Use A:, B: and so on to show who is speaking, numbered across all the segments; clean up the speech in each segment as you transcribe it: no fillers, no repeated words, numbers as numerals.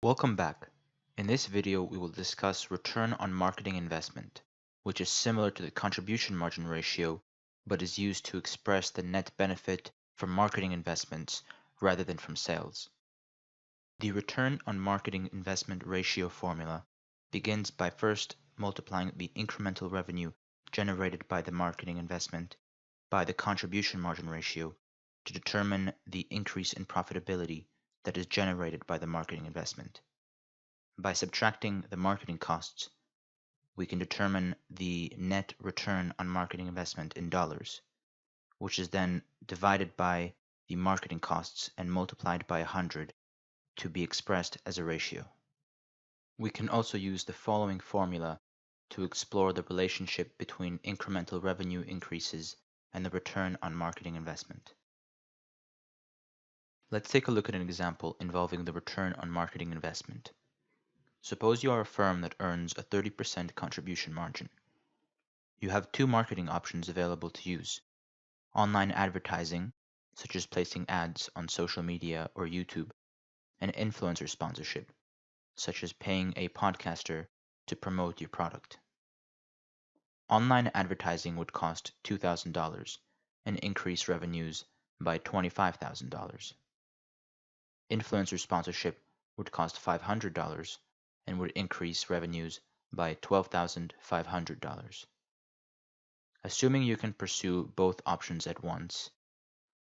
A: Welcome back. In this video, we will discuss return on marketing investment, which is similar to the contribution margin ratio, but is used to express the net benefit from marketing investments rather than from sales. The return on marketing investment ratio formula begins by first multiplying the incremental revenue generated by the marketing investment by the contribution margin ratio to determine the increase in profitability that is generated by the marketing investment. By subtracting the marketing costs, we can determine the net return on marketing investment in dollars, which is then divided by the marketing costs and multiplied by 100 to be expressed as a ratio. We can also use the following formula to explore the relationship between incremental revenue increases and the return on marketing investment. Let's take a look at an example involving the return on marketing investment. Suppose you are a firm that earns a 30% contribution margin. You have two marketing options available to use: online advertising, such as placing ads on social media or YouTube, and influencer sponsorship, such as paying a podcaster to promote your product. Online advertising would cost $2,000 and increase revenues by $25,000. Influencer sponsorship would cost $500 and would increase revenues by $12,500. Assuming you can pursue both options at once,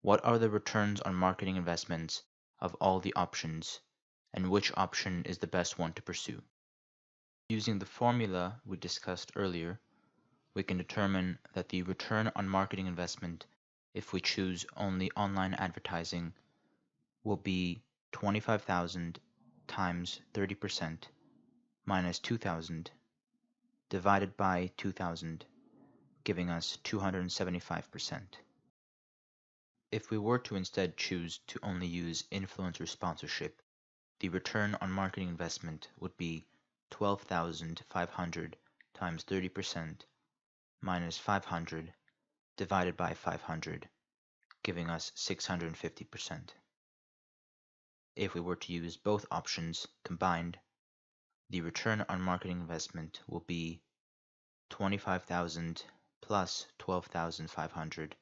A: what are the returns on marketing investments of all the options, and which option is the best one to pursue? Using the formula we discussed earlier, we can determine that the return on marketing investment, if we choose only online advertising, will be 25,000 times 30% minus 2,000 divided by 2,000, giving us 275%. If we were to instead choose to only use influencer sponsorship, the return on marketing investment would be 12,500 times 30% minus 500 divided by 500, giving us 650%. If we were to use both options combined, the return on marketing investment will be 25,000 plus 12,500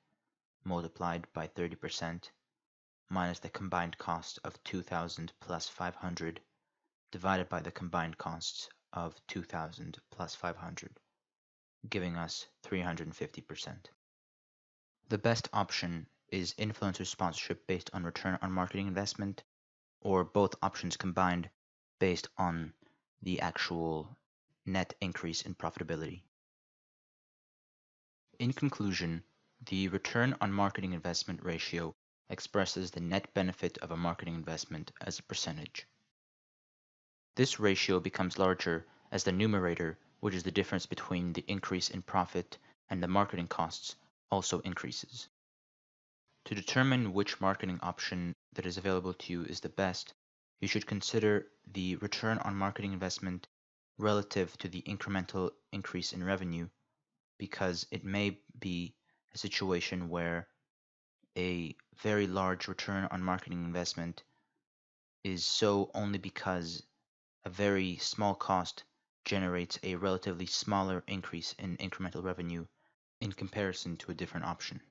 A: multiplied by 30% minus the combined cost of 2,000 plus 500 divided by the combined costs of 2,000 plus 500, giving us 350%. The best option is influencer sponsorship based on return on marketing investment, or both options combined based on the actual net increase in profitability. In conclusion, the return on marketing investment ratio expresses the net benefit of a marketing investment as a percentage. This ratio becomes larger as the numerator, which is the difference between the increase in profit and the marketing costs, also increases. To determine which marketing option that is available to you is the best, you should consider the return on marketing investment relative to the incremental increase in revenue, because it may be a situation where a very large return on marketing investment is so only because a very small cost generates a relatively smaller increase in incremental revenue in comparison to a different option.